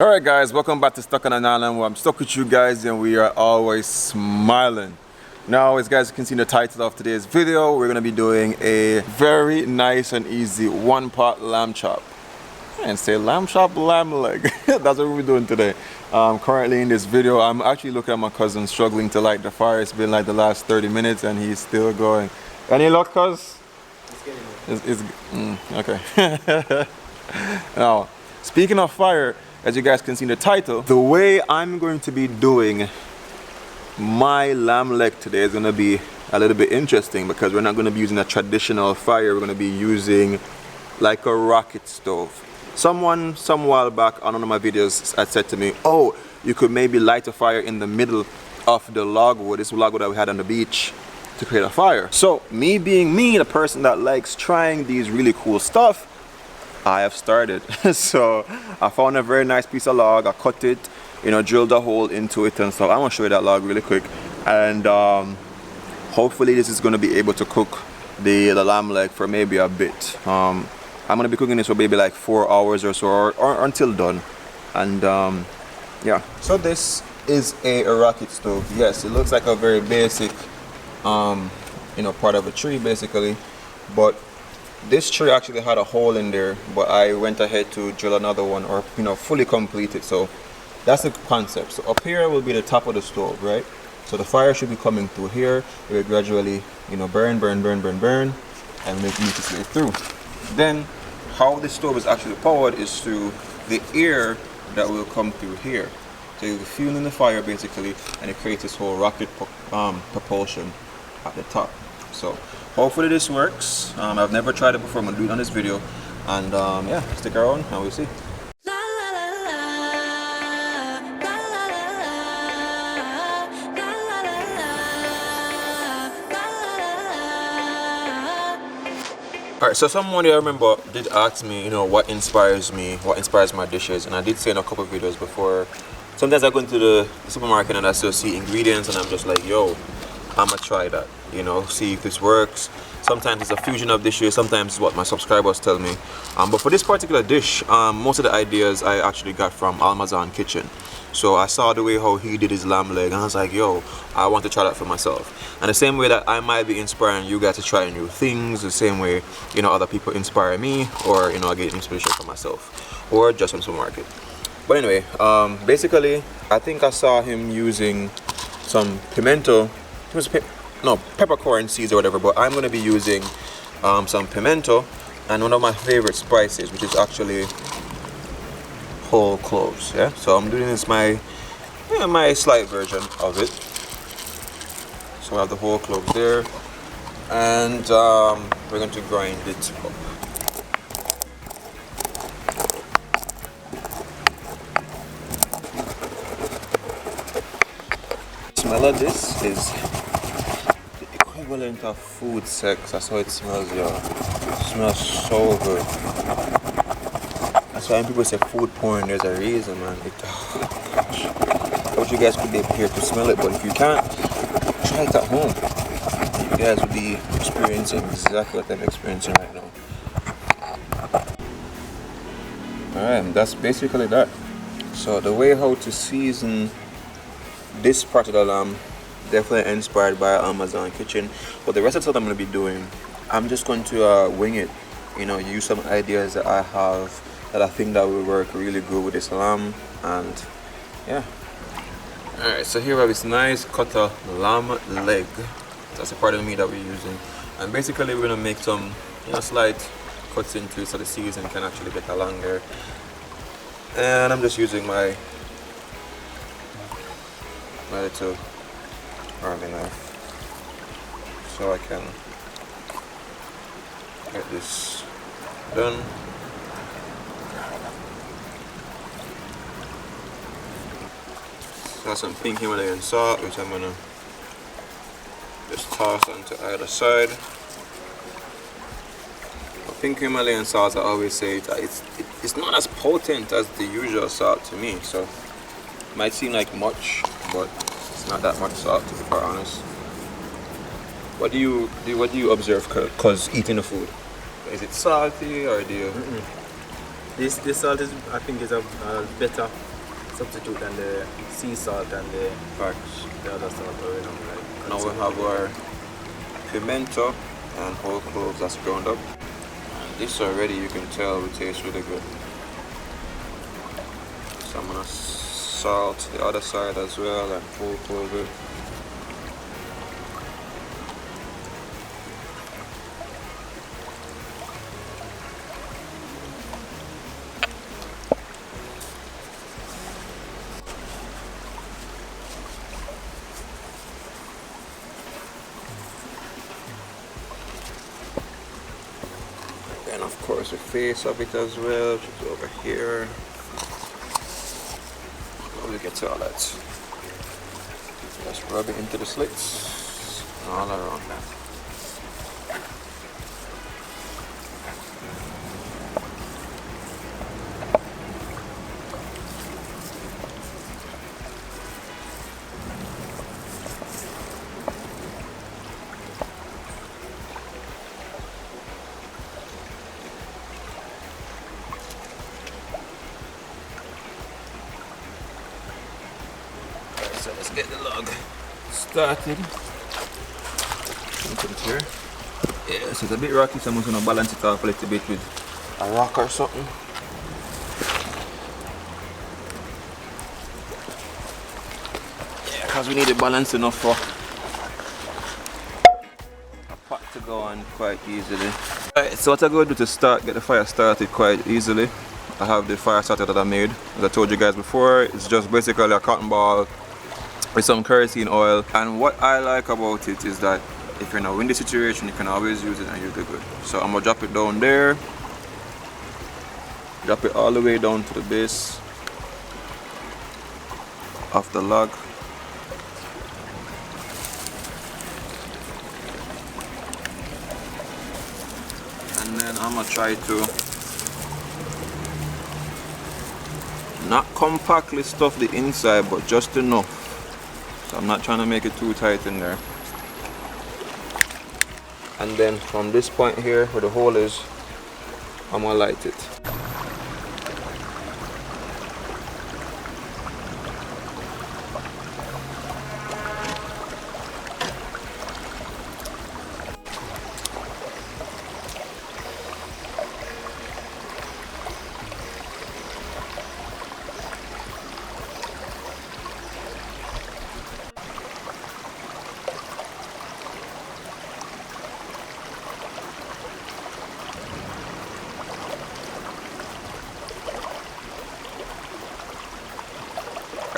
Alright guys, welcome back to Stuck on an Island where I'm stuck with you guys and we are always smiling. Now as guys can see in the title of today's video, we're going to be doing a very nice and easy one-pot lamb chop. And say lamb chop, lamb leg. That's what we're doing today. Currently in this video, I'm actually looking at my cousin struggling to light the fire. It's been like the last 30 minutes and he's still going. Any luck, cuz? It's okay. Now, speaking of fire, as you guys can see in the title, the way I'm going to be doing my lamb leg today is going to be a little bit interesting because we're not going to be using a traditional fire. We're going to be using like a rocket stove. Someone some while back on one of my videos had said to me, oh, you could maybe light a fire in the middle of the logwood, this logwood that we had on the beach, to create a fire. So me being me, the person that likes trying these really cool stuff, I have started. So I found a very nice piece of log, I cut it, you know, drilled a hole into it and stuff. I'm gonna show you that log really quick, and hopefully this is gonna be able to cook the lamb leg for maybe a bit. I'm gonna be cooking this for maybe like 4 hours or so, or until done. And yeah, so this is a rocket stove. Yes, it looks like a very basic you know, part of a tree basically, but this tree actually had a hole in there, but I went ahead to drill another one, or you know, fully complete it. So that's the concept. So up here will be the top of the stove, right? So the fire should be coming through here. It will gradually, you know, burn, and make its way through. Then how the stove is actually powered is through the air that will come through here. So you're fueling the fire basically, and it creates this whole rocket propulsion at the top. So hopefully this works. I've never tried it before. I'm gonna do it on this video, and yeah, stick around and we'll see. Alright, so someone I remember did ask me, you know, what inspires me, what inspires my dishes, and I did say in a couple of videos before, sometimes I go into the supermarket and I still see ingredients and I'm just like, yo, I'ma try that, you know, see if this works. Sometimes it's a fusion of dishes, sometimes it's what my subscribers tell me. But for this particular dish, most of the ideas I actually got from Almazan kitchen. So I saw the way how he did his lamb leg and I was like, yo, I want to try that for myself. And the same way that I might be inspiring you guys to try new things, the same way, you know, other people inspire me, or, you know, I get inspiration for myself, or just from the supermarket. But anyway, basically, I think I saw him using some pimento. It was peppercorn seeds or whatever, but I'm going to be using some pimento and one of my favorite spices, which is actually whole cloves. Yeah, so I'm doing this my slight version of it. So I have the whole cloves there, and we're going to grind it up. The smell of this is equivalent of food sex. That's how it smells, y'all. It smells so good. That's why when people say food porn, there's a reason, man. Oh gosh. I wish you guys could be here to smell it, but if you can't, try it at home. You guys will be experiencing exactly what I'm experiencing right now. Alright, that's basically that. So the way how to season this part of the lamb, definitely inspired by Almazan kitchen, but the rest of what I'm going to be doing, I'm just going to wing it, you know, use some ideas that I have that I think that will work really good with this lamb, and yeah. Alright, so here we have this nice cut lamb leg. That's a part of the meat that we're using, and basically we're going to make some, you know, slight cuts into it so the season can actually get longer. And I'm just using my little army knife so I can get this done. Got some pink Himalayan salt, which I'm gonna just toss onto either side. Pink Himalayan salt, I always say it's not as potent as the usual salt to me, so it might seem like much, but it's not that much salt, to be quite honest. What do you observe, cause eating the food? Is it salty or do you? This salt is, I think, is a better substitute than the sea salt and the other salt or like. Now we have our pimento and whole cloves that's ground up. And this already you can tell it tastes really good. So I'm gonna salt the other side as well and whole clove it. And of course the face of it as well, which is over here. We'll get to all that. Just rub it into the slits all around that. So let's get the log started. Put it here. Yeah, so it's a bit rocky, so I'm just gonna balance it off a little bit with a rock or something. Yeah, because we need it balanced enough for a pot to go on quite easily. Alright, so what I'm going to do to get the fire started quite easily, I have the fire starter that I made. As I told you guys before, it's just basically a cotton ball with some kerosene oil, and what I like about it is that if you're in a windy situation you can always use it and you'll be good. So I'm gonna drop it down there, drop it all the way down to the base of the log. And then I'm gonna try to not compactly stuff the inside, but just enough. So I'm not trying to make it too tight in there. And then from this point here where the hole is, I'm gonna light it.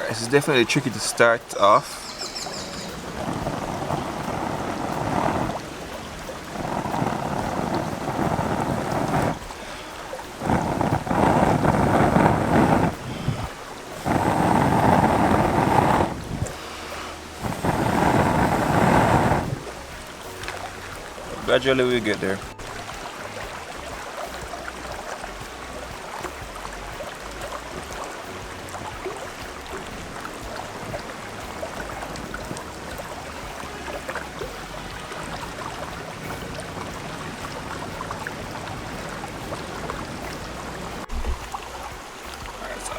This is definitely tricky to start off. Gradually we get there.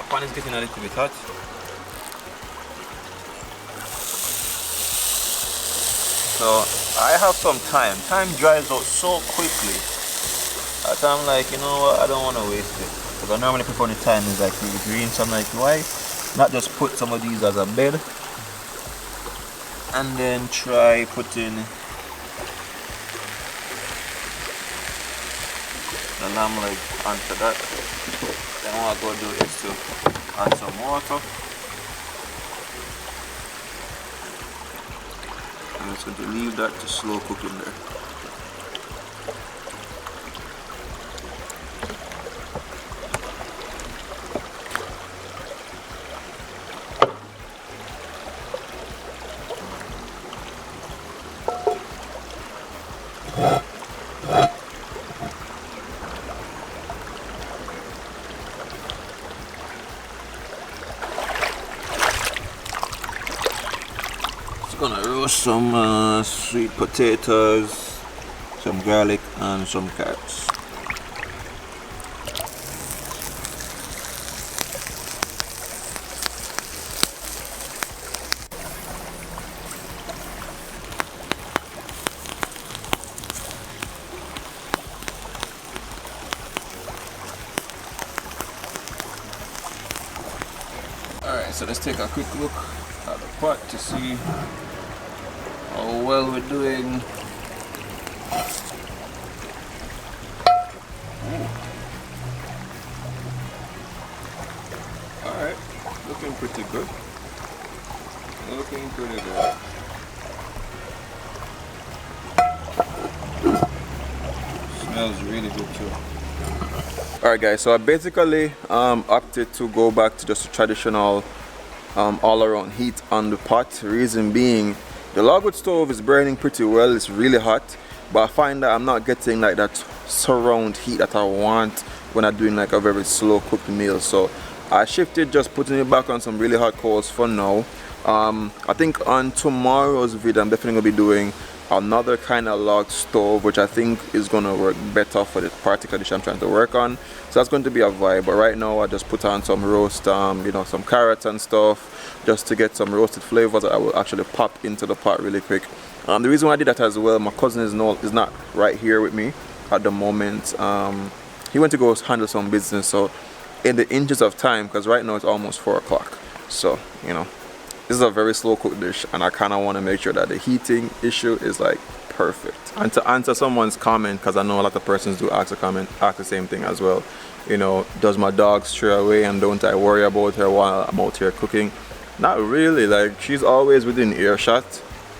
Pan is getting a little bit hot. So I have some time. Time dries out so quickly that I'm like, you know what, I don't want to waste it. Because I normally prefer the time is like really green, so I'm like, why not just put some of these as a bed and then try putting the lamb leg onto that. Then what I go do is to add some water. I'm just going to leave that to slow cook in there. Gonna roast some sweet potatoes, some garlic and some carrots. Alright, so let's take a quick look at the pot to see how well we're doing. Alright, looking pretty good. Looking pretty good. Smells really good too. Alright guys, so I basically opted to go back to just a traditional all around heat on the pot. Reason being, the logwood stove is burning pretty well, it's really hot, but I find that I'm not getting like that surround heat that I want when I'm doing like a very slow cooked meal. So I shifted, just putting it back on some really hot coals for now. I think on tomorrow's video I'm definitely gonna be doing another kind of log stove, which I think is gonna work better for the particular dish I'm trying to work on. So that's going to be a vibe. But right now I just put on some roast, you know, some carrots and stuff, just to get some roasted flavors that I will actually pop into the pot really quick. The reason why I did that as well, my cousin is not right here with me at the moment. He went to go handle some business, so in the inches of time, because right now it's almost 4 o'clock. So, you know, this is a very slow cooked dish, and I kind of want to make sure that the heating issue is like perfect. And to answer someone's comment, because I know a lot of persons do ask the same thing as well. You know, does my dog stray away and don't I worry about her while I'm out here cooking? Not really. Like, she's always within earshot.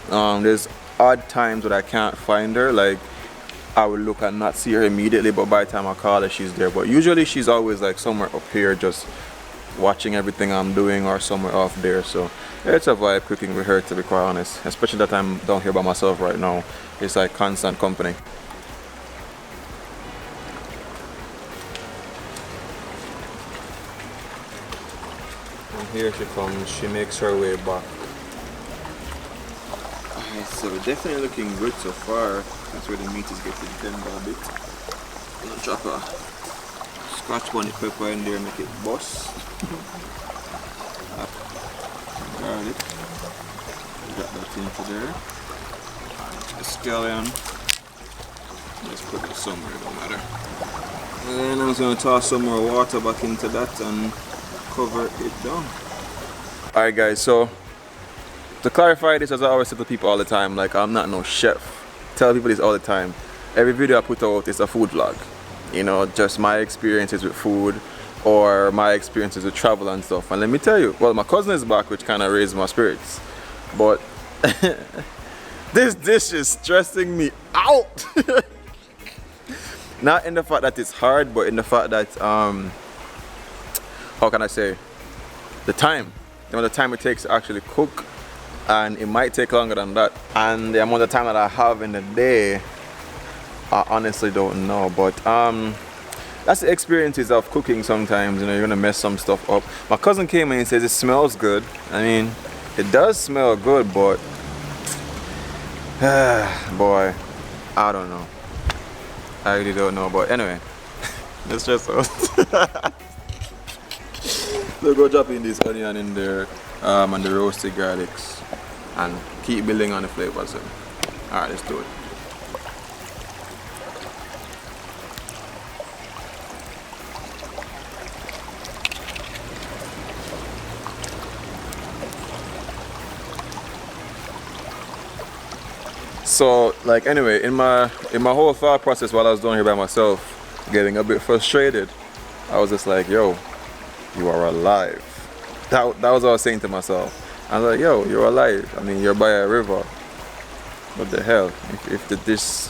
There's odd times that I can't find her. Like, I will look and not see her immediately, but by the time I call her, she's there. But usually she's always like somewhere up here, just watching everything I'm doing, or somewhere off there. So yeah, it's a vibe cooking with her, to be quite honest, especially that I'm down here by myself right now. It's like constant company. And here she comes, she makes her way back. So we're definitely looking good so far. That's where the meat is getting tender a bit. I'm gonna chop a scotch bonnet pepper in there, make it bust. Garlic. Drop that into there. The scallion. Let's put it somewhere, it don't matter. And then I'm just gonna toss some more water back into that and cover it down. Alright guys, so to clarify this, as I always say to people all the time, like, I'm not no chef. Tell people this all the time. Every video I put out is a food vlog. You know, just my experiences with food, or my experiences with travel and stuff. And let me tell you, well, my cousin is back, which kind of raised my spirits. But this dish is stressing me out. Not in the fact that it's hard, but in the fact that, how can I say, the time. The amount of time it takes to actually cook. And it might take longer than that. And the amount of time that I have in the day, I honestly don't know. But that's the experiences of cooking sometimes. You know, you're gonna mess some stuff up. My cousin came in and says it smells good. I mean, it does smell good, but boy, I don't know. I really don't know. But anyway, let's just so go drop in this onion in there, and the roasted garlics, and keep building on the flavors. Alright, let's do it. So, like, anyway, in my whole thought process while I was down here by myself, getting a bit frustrated, I was just like, yo, you are alive. That was what I was saying to myself. I was like, yo, you're alive. I mean, you're by a river. What the hell? If the dish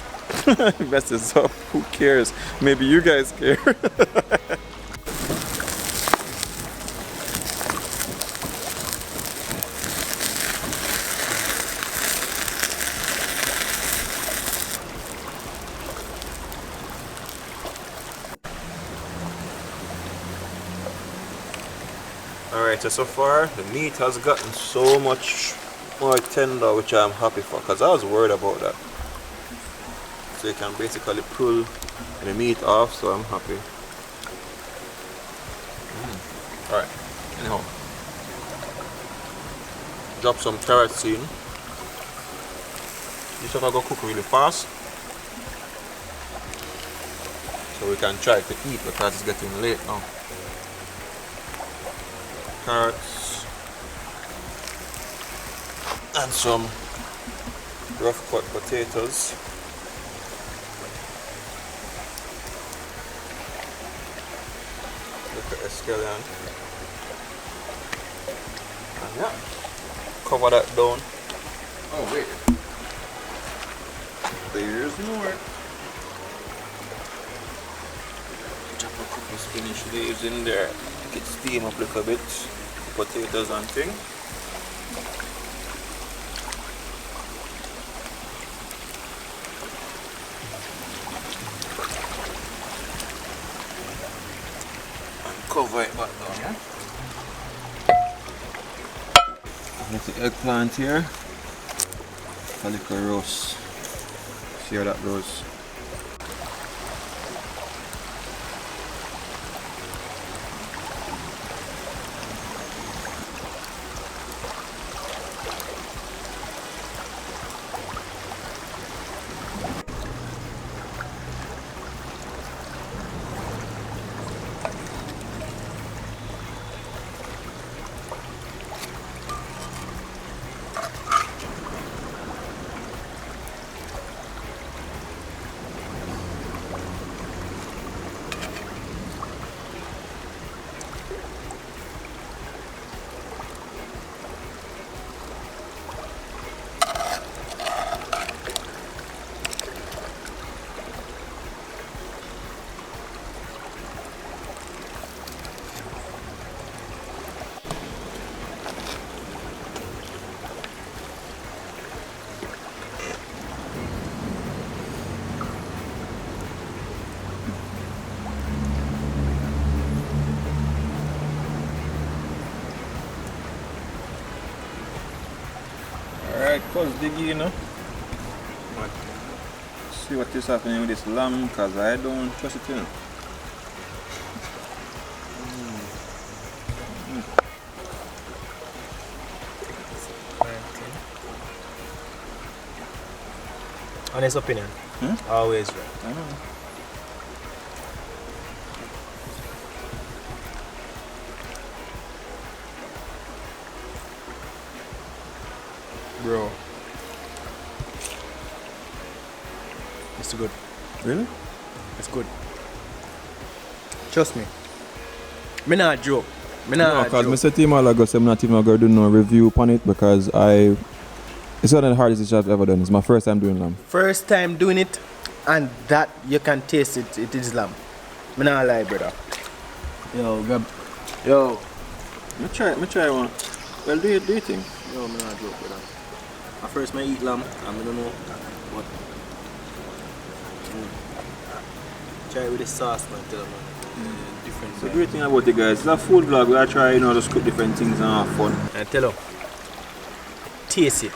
messes up, who cares? Maybe you guys care. Alright, so far the meat has gotten so much more tender, which I'm happy for, because I was worried about that. So you can basically pull the meat off, so I'm happy. Alright, anyhow, drop some carrots in. This one I go cook really fast, so we can try to eat because it's getting late now. Carrots, And some rough cut potatoes. Look at the scallion. And yeah, cover that down. Oh wait, there's more. Chop a couple spinach leaves in there. Get steam up a little bit. Potatoes and thing. Cover it back down, yeah? Get the eggplant here. A little roast. See how that goes. Alright, cuz diggy, you know. See what is happening with this lamb, cause I don't trust it, you know. Honest opinion. Always right. I know. Bro. It's good. Really? It's good. Trust me. Me not joke. Me No, not because joke. I said to him all ago, so I'm not even going to do no review upon it because it's one of the hardest dishes I've ever done. It's my first time doing lamb. First time doing it, and that you can taste it. It is lamb. Me not lie, brother. Yo, grab. Yo. Me try one. Well, do you think? Yo, me not joke, brother. At first, I eat lamb, and I don't know what. Try it with the sauce, man. Tell them, man. Different. The great thing about it, guys, it's a food vlog where I try, just cook different things and have fun. And tell them. Taste it.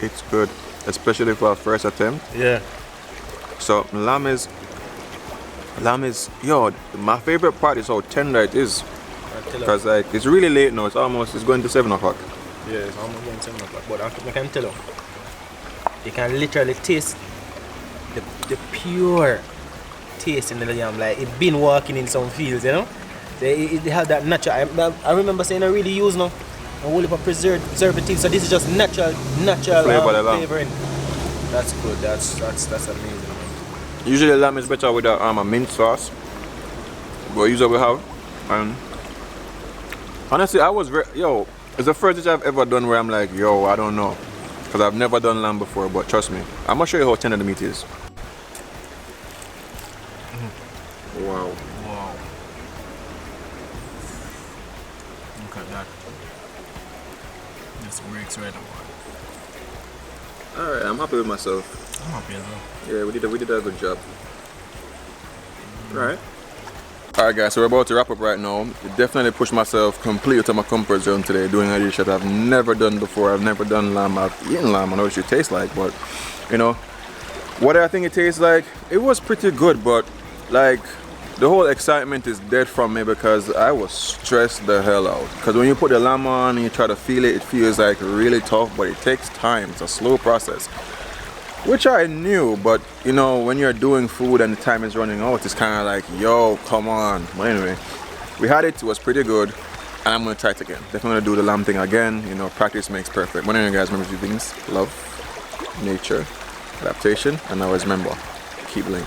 It's good, especially for a first attempt. Yeah. So lamb is, yo, my favorite part is how tender it is. Because like it's really late now. It's going to 7 o'clock. Yeah, it's almost going 7 o'clock. But I can tell you can literally taste the pure taste in the yam. Like it been walking in some fields, you know. It have that natural. I remember saying I really use now a whole heap of preservative. So this is just natural flavoring. That's good. That's amazing. Usually lamb is better with a mint sauce. But usually we have. And honestly, it's the first dish I've ever done where I'm like, yo, I don't know. Because I've never done lamb before, but trust me. I'm going to show you how tender the meat is. Wow. Wow. Look at that. This works right away. Alright, I'm happy with myself. I'm happy as well. Yeah, we did a good job. Right. Alright guys, so we're about to wrap up right now. Definitely pushed myself completely to my comfort zone today, doing a dish that I've never done before. I've never done lamb. I've eaten lamb, I know what it should taste like, but you know, what I think it tastes like, it was pretty good, but like the whole excitement is dead from me because I was stressed the hell out. Because when you put the lamb on and you try to feel it, it feels like really tough, but it takes time. It's a slow process. Which I knew, but you know, when you're doing food and the time is running out, it's kind of like, yo, come on. But anyway, we had it. It was pretty good. and I'm gonna try it again. Definitely gonna do the lamb thing again. You know, practice makes perfect. But anyway guys, remember 2 things: love, nature, adaptation, and always remember, keep link.